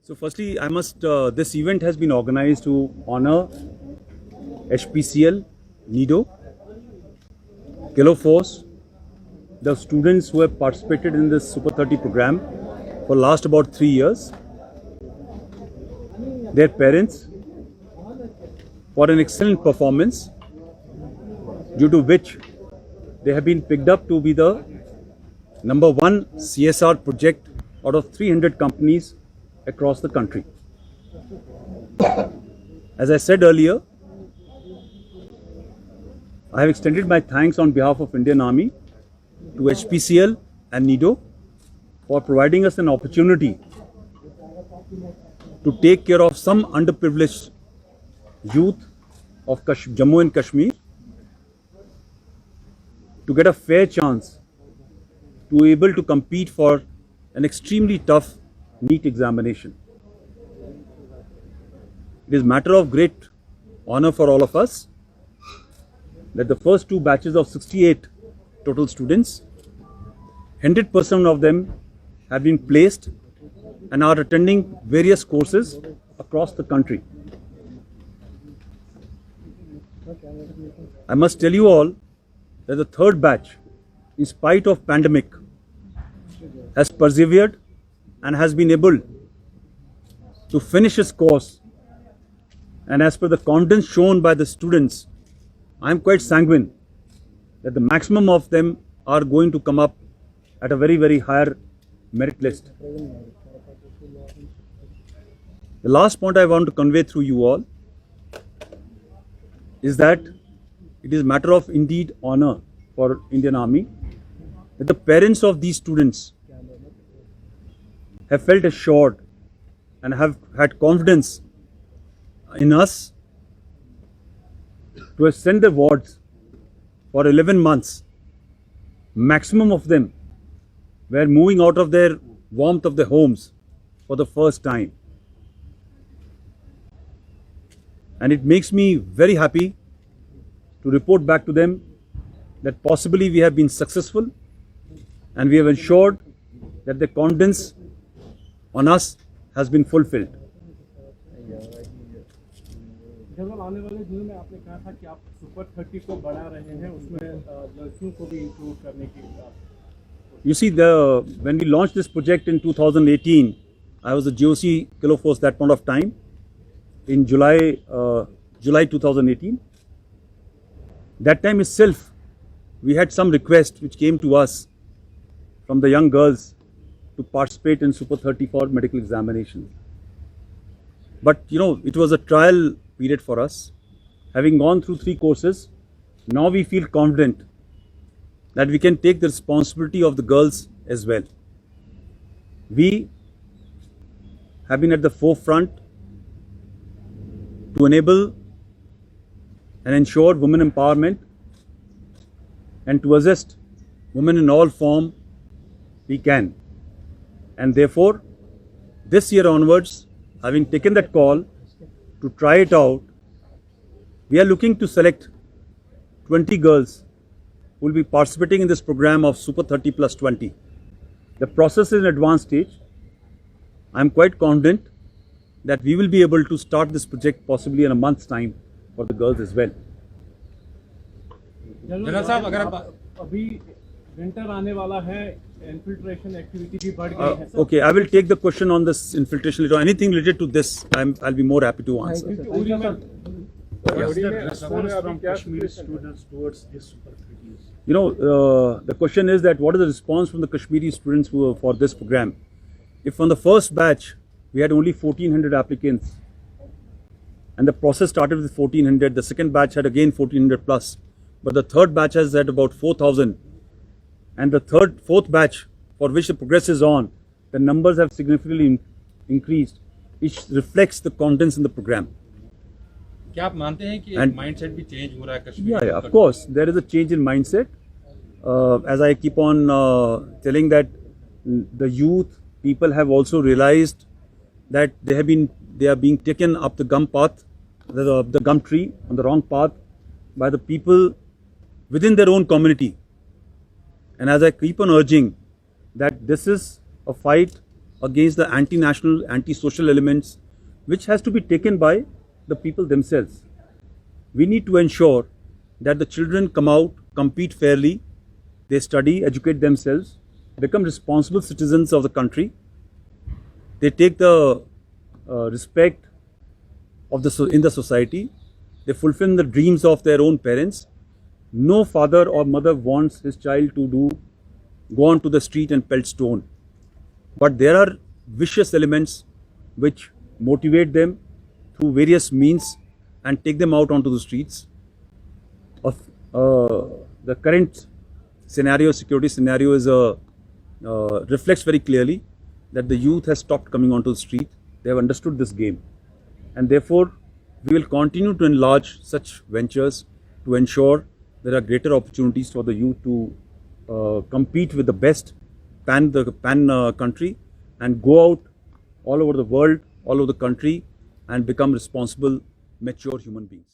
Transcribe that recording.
So firstly, I must, this event has been organized to honor HPCL, NIDO, Kilo Force, the students who have participated in this Super 30 program for last about 3 years, their parents, for an excellent performance, due to which they have been picked up to be the #1 CSR project out of 300 companies across the country. As I said earlier, I have extended my thanks on behalf of Indian Army to HPCL and NIDO for providing us an opportunity to take care of some underprivileged youth of Jammu and Kashmir to get a fair chance to be able to compete for an extremely tough NEET examination. It is a matter of great honor for all of us that the first 2 batches of 68 total students, 100% of them have been placed and are attending various courses across the country. I must tell you all that the 3rd batch, in spite of pandemic, has persevered and has been able to finish its course. And as per the confidence shown by the students, I am quite sanguine that the maximum of them are going to come up at a very, very higher merit list. The last point I want to convey through you all is that it is a matter of indeed honor for Indian Army that the parents of these students have felt assured and have had confidence in us to send their wards for 11 months. Maximum of them were moving out of their warmth of their homes for the first time. And it makes me very happy to report back to them that possibly we have been successful and we have ensured that the confidence on us has been fulfilled. General आने वाले दिनों में आपने कहा था कि आप super 30 को बढ़ा रहे हैं, उसमें लड़कियों को भी इंक्लूड करने की. You see, when we launched this project in 2018, I was a GOC Kilo Force that point of time, in July 2018. That time itself, we had some requests which came to us from the young girls to participate in Super 30 for medical examinations. But you know, it was a trial period for us. Having gone through 3 courses, now we feel confident that we can take the responsibility of the girls as well. We have been at the forefront to enable and ensure women empowerment and to assist women in all form we can. And therefore, this year onwards, having taken that call to try it out, we are looking to select 20 girls who will be participating in this program of Super 30 plus 20. The process is in advanced stage. I am quite confident that we will be able to start this project possibly in a month's time for the girls as well. General साहब, अगर अभी winter आने वाला है, infiltration activity भी बढ़ गई है. Okay, I will take the question on this infiltration later. Anything related to this, I'll be more happy to answer. Uri में What's the response from Kashmiri students towards this Super 30? You know, the question is that what is the response from the Kashmiri students who are for this program? If on the first batch we had only 1400 applicants and the process started with 1400, the second batch had again 1400 plus, but the 3rd batch has had about 4000, and the 4th batch for which the progress is on, the numbers have significantly increased, which reflects the confidence in the program. क्या आप मानते हैं कि mindset भी change हो रहा है Kashmir? Yeah, of course, there is a change in mindset. As I keep on telling that the youth people have also realized that they are being taken up the gum path, the gum tree on the wrong path by the people within their own community. And as I keep on urging that this is a fight against the anti-national, anti-social elements, which has to be taken by the people themselves. We need to ensure that the children come out, compete fairly, they study, educate themselves, become responsible citizens of the country. They take the respect of in the society. They fulfill the dreams of their own parents. No father or mother wants his child to go onto the street and pelt stone. But there are vicious elements which motivate them through various means and take them out onto the streets. The current scenario, security scenario, is reflects very clearly that the youth has stopped coming onto the street. They have understood this game, and therefore we will continue to enlarge such ventures to ensure there are greater opportunities for the youth to compete with the best pan country and go out all over the world, all over the country, and become responsible, mature human beings.